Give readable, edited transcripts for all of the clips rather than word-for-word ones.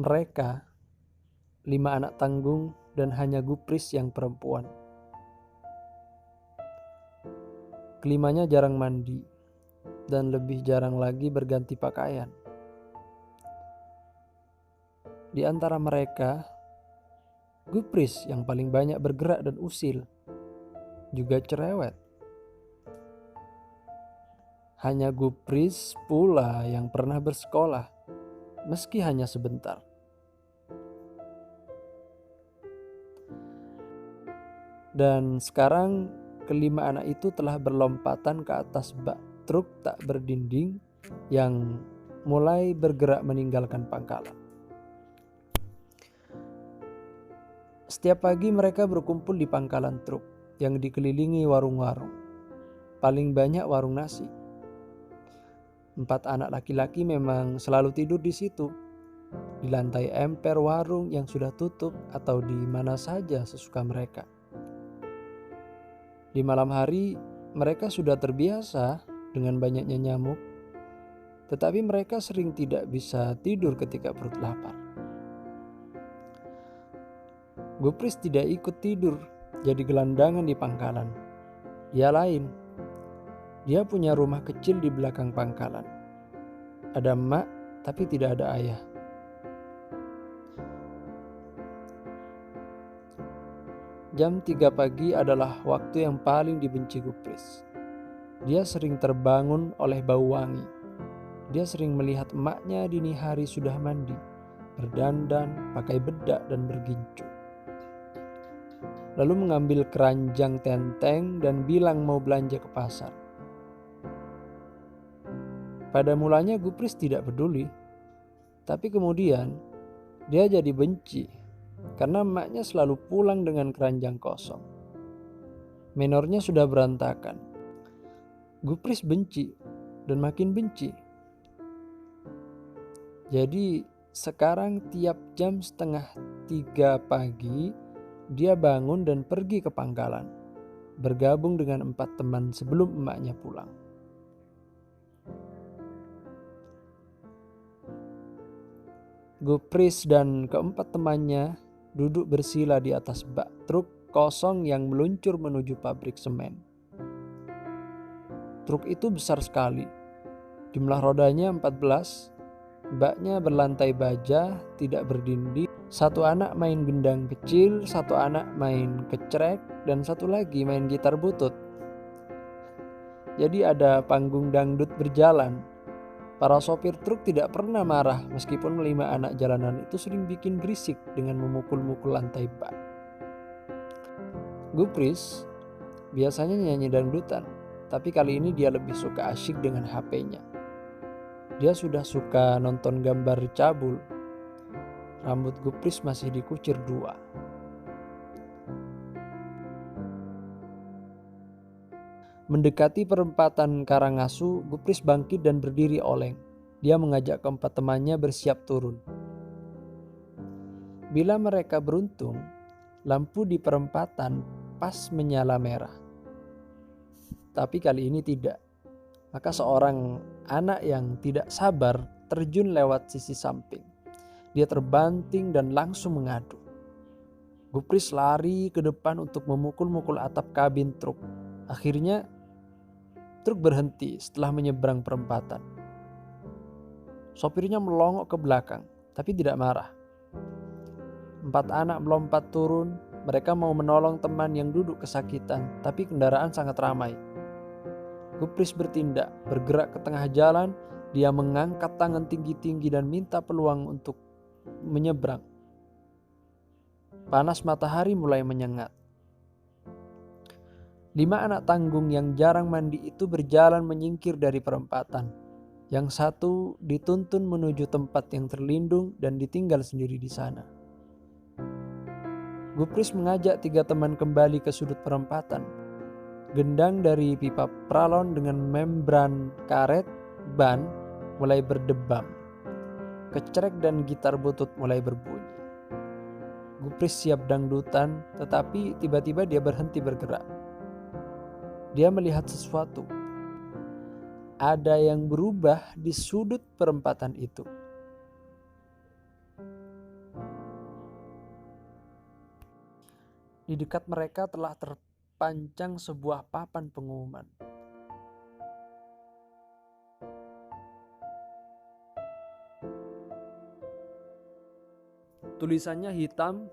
Mereka 5 anak tanggung dan hanya Gupris yang perempuan. Kelimanya jarang mandi dan lebih jarang lagi berganti pakaian. Di antara mereka, Gupris yang paling banyak bergerak dan usil, juga cerewet. Hanya Gupris pula yang pernah bersekolah, meski hanya sebentar. Dan sekarang kelima anak itu telah berlompatan ke atas bak truk tak berdinding yang mulai bergerak meninggalkan pangkalan. Setiap pagi mereka berkumpul di pangkalan truk yang dikelilingi warung-warung. Paling banyak warung nasi. 4 anak laki-laki memang selalu tidur di situ, di lantai emper warung yang sudah tutup atau di mana saja sesuka mereka. Di malam hari, mereka sudah terbiasa dengan banyaknya nyamuk, tetapi mereka sering tidak bisa tidur ketika perut lapar. Gupris tidak ikut tidur, jadi gelandangan di pangkalan. Dia lain. Dia punya rumah kecil di belakang pangkalan. Ada emak, tapi tidak ada ayah. Jam 3 pagi adalah waktu yang paling dibenci Gupris. Dia sering terbangun oleh bau wangi. Dia sering melihat emaknya dini hari sudah mandi, berdandan, pakai bedak dan bergincu. Lalu mengambil keranjang tenteng dan bilang mau belanja ke pasar. Pada mulanya Gupris tidak peduli, tapi kemudian dia jadi benci karena emaknya selalu pulang dengan keranjang kosong. Menornya sudah berantakan. Gupris benci dan makin benci. Jadi sekarang tiap jam 2:30 pagi dia bangun dan pergi ke pangkalan, bergabung dengan 4 teman sebelum emaknya pulang. Gupris dan keempat temannya duduk bersila di atas bak truk kosong yang meluncur menuju pabrik semen. Truk itu besar sekali. Jumlah rodanya 14, baknya berlantai baja, tidak berdinding. 1 anak main gendang kecil, 1 anak main kecrek, dan 1 lagi main gitar butut. Jadi ada panggung dangdut berjalan. Para sopir truk tidak pernah marah meskipun 5 anak jalanan itu sering bikin berisik dengan memukul-mukul lantai bak. Gupris biasanya nyanyi dangdutan, tapi kali ini dia lebih suka asyik dengan HP-nya. Dia sudah suka nonton gambar cabul. Rambut Gupris masih dikucir 2. Mendekati perempatan Karangasu, Gupris bangkit dan berdiri oleng. Dia mengajak keempat temannya bersiap turun. Bila mereka beruntung, lampu di perempatan pas menyala merah. Tapi kali ini tidak. Maka seorang anak yang tidak sabar terjun lewat sisi samping. Dia terbanting dan langsung mengadu. Gupris lari ke depan untuk memukul-mukul atap kabin truk. Akhirnya truk berhenti setelah menyeberang perempatan. Sopirnya melongok ke belakang, tapi tidak marah. 4 anak melompat turun. Mereka mau menolong teman yang duduk kesakitan, tapi kendaraan sangat ramai. Gupris bertindak, bergerak ke tengah jalan. Dia mengangkat tangan tinggi-tinggi dan minta peluang untuk menyeberang. Panas matahari mulai menyengat. 5 anak tanggung yang jarang mandi itu berjalan menyingkir dari perempatan. Yang 1 dituntun menuju tempat yang terlindung dan ditinggal sendiri di sana. Gupris mengajak 3 teman kembali ke sudut perempatan. Gendang dari pipa pralon dengan membran karet ban mulai berdebam. Kecrek dan gitar butut mulai berbunyi. Gupris siap dangdutan, tetapi tiba-tiba dia berhenti bergerak. Dia melihat sesuatu. Ada yang berubah di sudut perempatan itu. Di dekat mereka telah terpancang sebuah papan pengumuman. Tulisannya hitam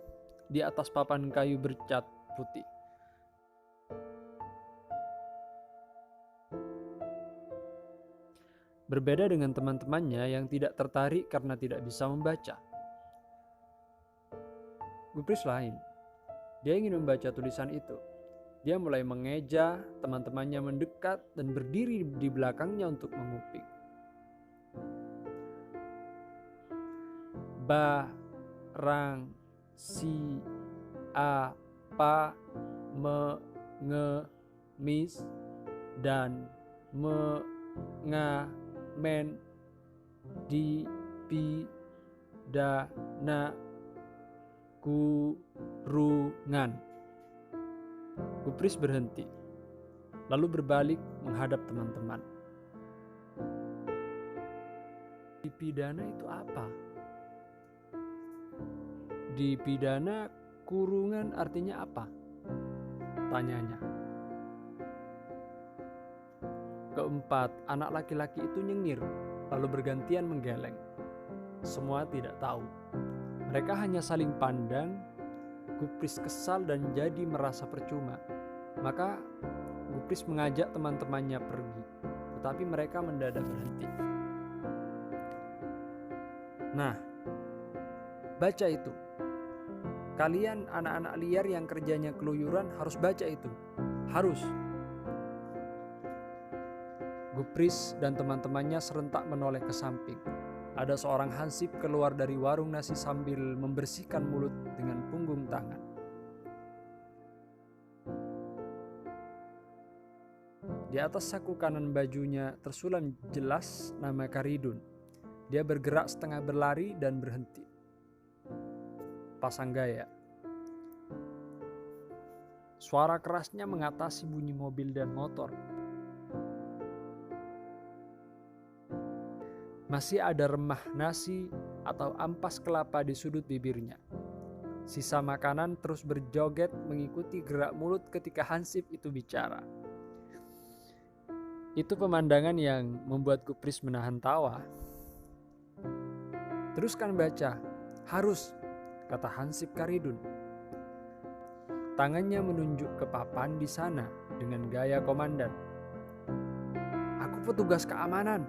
di atas papan kayu bercat putih. Berbeda dengan teman-temannya yang tidak tertarik karena tidak bisa membaca. Gupris lain. Dia ingin membaca tulisan itu. Dia mulai mengeja, teman-temannya mendekat dan berdiri di belakangnya untuk mengupik. Barang siapa mengemis dan mengamen dipidana kurungan. Gupris berhenti, lalu berbalik menghadap teman-teman. Dipidana itu apa? Dipidana kurungan artinya apa? Tanyanya. Keempat anak laki-laki itu nyengir, lalu bergantian menggeleng. Semua tidak tahu. Mereka hanya saling pandang. Gupris kesal dan jadi merasa percuma. Maka Gupris mengajak teman-temannya pergi, tetapi mereka mendadak berhenti. Nah, baca itu. Kalian anak-anak liar yang kerjanya keluyuran harus baca itu. Harus. Gupris dan teman-temannya serentak menoleh ke samping. Ada seorang hansip keluar dari warung nasi sambil membersihkan mulut dengan punggung tangan. Di atas saku kanan bajunya tersulam jelas nama Karidun. Dia bergerak setengah berlari dan berhenti. Pasang gaya. Suara kerasnya mengatasi bunyi mobil dan motor. Masih ada remah nasi atau ampas kelapa di sudut bibirnya. Sisa makanan terus berjoget mengikuti gerak mulut ketika hansip itu bicara. Itu pemandangan yang membuat Gupris menahan tawa. Teruskan baca, harus, kata hansip Karidun. Tangannya menunjuk ke papan di sana dengan gaya komandan. Aku petugas keamanan.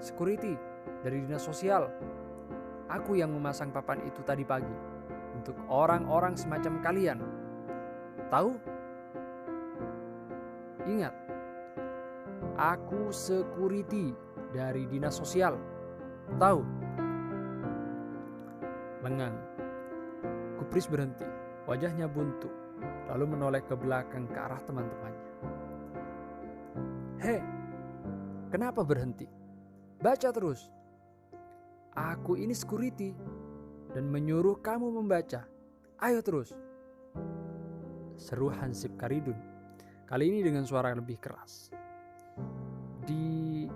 Security dari dinas sosial. Aku yang memasang papan itu tadi pagi untuk orang-orang semacam kalian. Tahu? Ingat, aku security dari dinas sosial. Tahu? Lengang. Gupris berhenti, wajahnya buntu, lalu menoleh ke belakang ke arah teman-temannya. Hei, kenapa berhenti? Baca terus. Aku ini security dan menyuruh kamu membaca. Ayo terus. Seru hansip Karidun. Kali ini dengan suara lebih keras. Dipidana.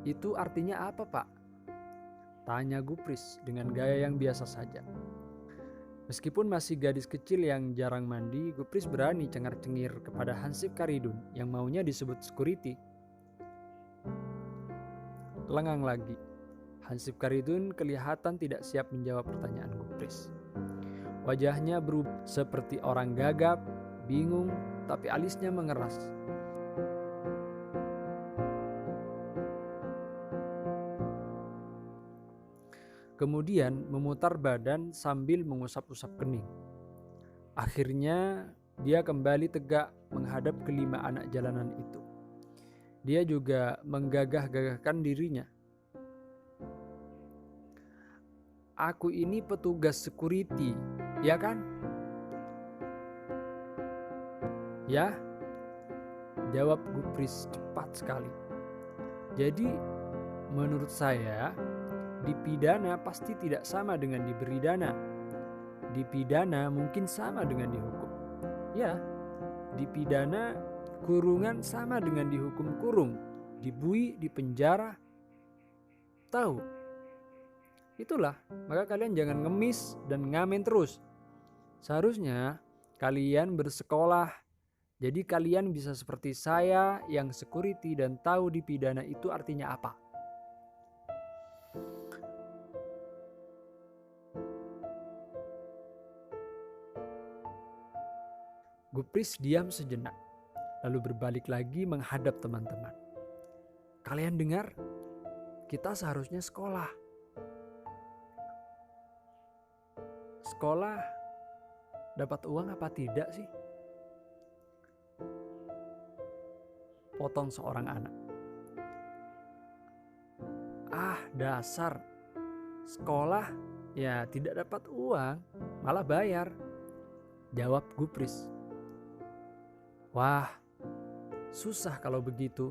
Itu artinya apa, Pak? Tanya Gupris dengan gaya yang biasa saja. Meskipun masih gadis kecil yang jarang mandi, Gupris berani cengar-cengir kepada hansip Karidun yang maunya disebut security. Lengang lagi. Hansip Karidun kelihatan tidak siap menjawab pertanyaan Gupris. Wajahnya berubah seperti orang gagap, bingung, tapi alisnya mengeras. Kemudian memutar badan sambil mengusap-usap kening. Akhirnya dia kembali tegak menghadap kelima anak jalanan itu. Dia juga menggagah-gagahkan dirinya. Aku ini petugas security, ya kan? Ya, jawab Gupris cepat sekali. Jadi menurut saya, dipidana pasti tidak sama dengan diberi dana. Dipidana mungkin sama dengan dihukum. Ya, dipidana kurungan sama dengan dihukum kurung, dibui, dipenjara. Tahu, itulah, maka kalian jangan ngemis dan ngamen terus. Seharusnya kalian bersekolah. Jadi kalian bisa seperti saya yang security dan tahu dipidana itu artinya apa. Gupris diam sejenak, lalu berbalik lagi menghadap teman-teman. Kalian dengar? Kita seharusnya sekolah. Sekolah dapat uang apa tidak sih? Potong seorang anak. Ah, dasar. Sekolah ya tidak dapat uang, malah bayar. Jawab Gupris. Wah, susah kalau begitu.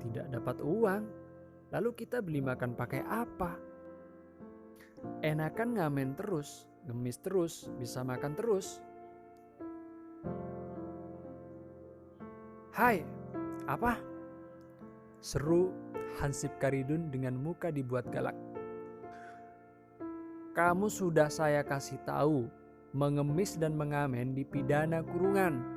Tidak dapat uang, lalu kita beli makan pakai apa? Enakan ngamen terus, ngemis terus, bisa makan terus. Hai, apa? Seru Hansip Karidun dengan muka dibuat galak. Kamu sudah saya kasih tahu, mengemis dan mengamen dipidana kurungan.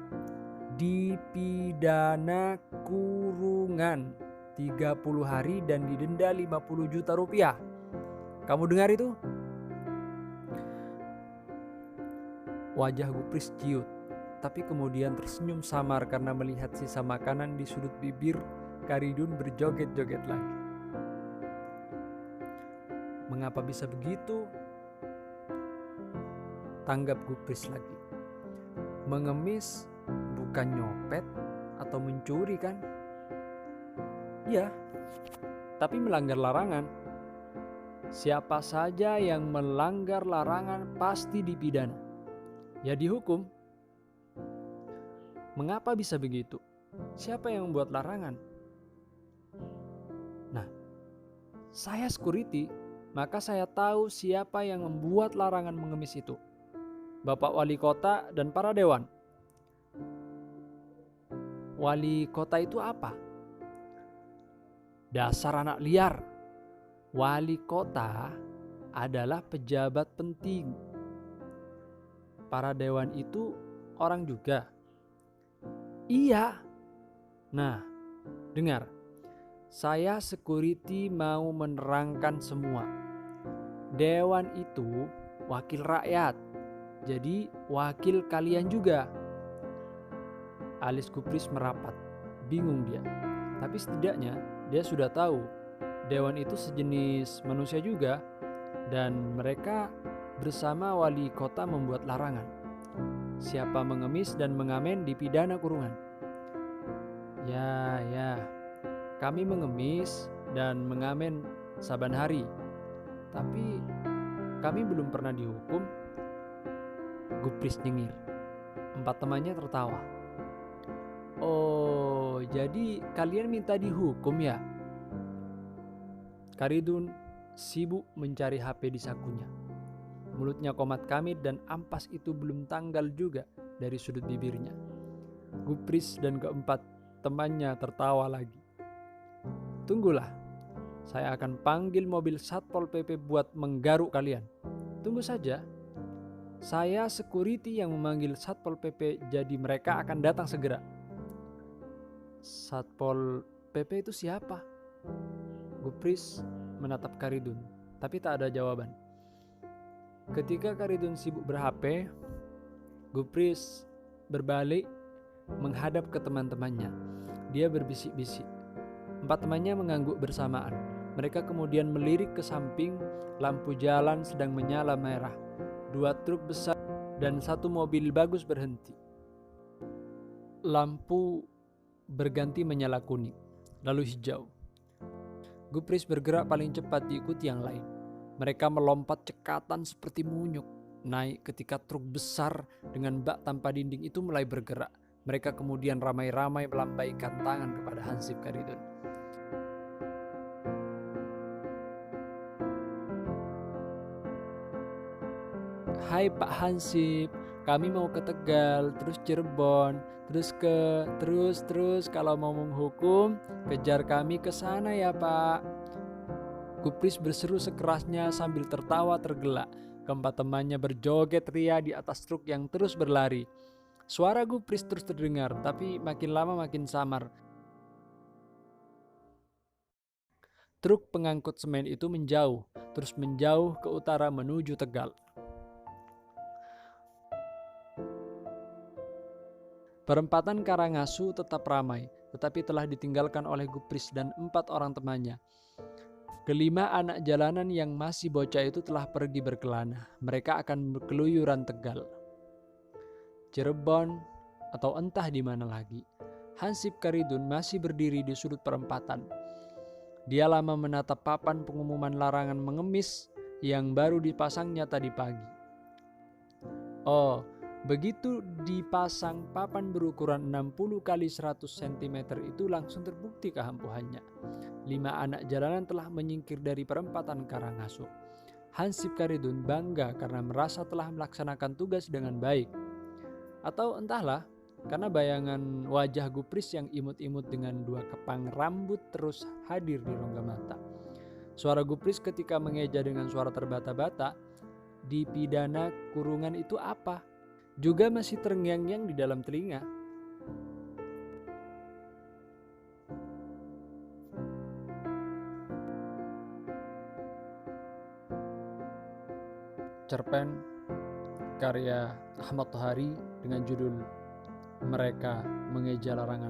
Dipidana kurungan 30 hari dan didenda 50 juta rupiah. Kamu dengar itu? Wajah Gupris ciut, tapi kemudian tersenyum samar karena melihat sisa makanan di sudut bibir Karidun berjoget-joget lagi. Mengapa bisa begitu? Tanggap Gupris lagi. Mengemis bukan nyopet atau mencuri kan? Ya, tapi melanggar larangan. Siapa saja yang melanggar larangan pasti dipidana. Ya dihukum. Mengapa bisa begitu? Siapa yang membuat larangan? Nah, saya security, maka saya tahu siapa yang membuat larangan mengemis itu. Bapak Wali Kota dan para dewan. Wali kota itu apa? Dasar anak liar. Wali kota adalah pejabat penting. Para dewan itu orang juga. Iya. Nah, dengar. Saya security mau menerangkan semua. Dewan itu wakil rakyat. Jadi wakil kalian juga. Alis Gupris merapat, bingung dia. Tapi setidaknya dia sudah tahu dewan itu sejenis manusia juga dan mereka bersama wali kota membuat larangan. Siapa mengemis dan mengamen dipidana kurungan. Ya, kami mengemis dan mengamen saban hari. Tapi kami belum pernah dihukum. Gupris nyengir. 4 temannya tertawa. Oh, jadi kalian minta dihukum ya? Karidun sibuk mencari HP di sakunya. Mulutnya komat kamit dan ampas itu belum tanggal juga dari sudut bibirnya. Gupris dan keempat temannya tertawa lagi. Tunggulah, saya akan panggil mobil Satpol PP buat menggaruk kalian. Tunggu saja. Saya security yang memanggil Satpol PP, jadi mereka akan datang segera. Satpol PP itu siapa? Gupris menatap Karidun, tapi tak ada jawaban. Ketika Karidun sibuk ber-HP, Gupris berbalik menghadap ke teman-temannya. Dia berbisik-bisik. 4 temannya mengangguk bersamaan. Mereka kemudian melirik ke samping. Lampu jalan sedang menyala merah. 2 truk besar dan 1 mobil bagus berhenti. Lampu berganti menyala kuning, lalu hijau. Gupris bergerak paling cepat diikuti yang lain. Mereka melompat cekatan seperti munyuk, naik ketika truk besar dengan bak tanpa dinding itu mulai bergerak. Mereka kemudian ramai-ramai melambaikan tangan kepada Hansip Karidun. Hai Pak Hansip, kami mau ke Tegal, terus Cirebon, terus kalau mau menghukum, kejar kami ke sana ya Pak. Gupris berseru sekerasnya sambil tertawa tergelak. Keempat temannya berjoget ria di atas truk yang terus berlari. Suara Gupris terus terdengar, tapi makin lama makin samar. Truk pengangkut semen itu menjauh, terus menjauh ke utara menuju Tegal. Perempatan Karangasu tetap ramai, tetapi telah ditinggalkan oleh Gupris dan 4 orang temannya. Kelima anak jalanan yang masih bocah itu telah pergi berkelana. Mereka akan berkeluyuran Tegal, Cirebon, atau entah di mana lagi. Hansip Karidun masih berdiri di sudut perempatan. Dia lama menatap papan pengumuman larangan mengemis yang baru dipasangnya tadi pagi. Oh, begitu dipasang papan berukuran 60 kali 100 cm itu langsung terbukti kehampuhannya. 5 anak jalanan telah menyingkir dari perempatan Karangasu. Hansip Karidun bangga karena merasa telah melaksanakan tugas dengan baik. Atau entahlah, karena bayangan wajah Gupris yang imut-imut dengan 2 kepang rambut terus hadir di rongga mata. Suara Gupris ketika mengeja dengan suara terbata-bata, "Di pidana kurungan itu apa?" juga masih terngiang-ngiang di dalam telinga. Cerpen karya Ahmad Tohari dengan judul Mereka Mengeja Larangan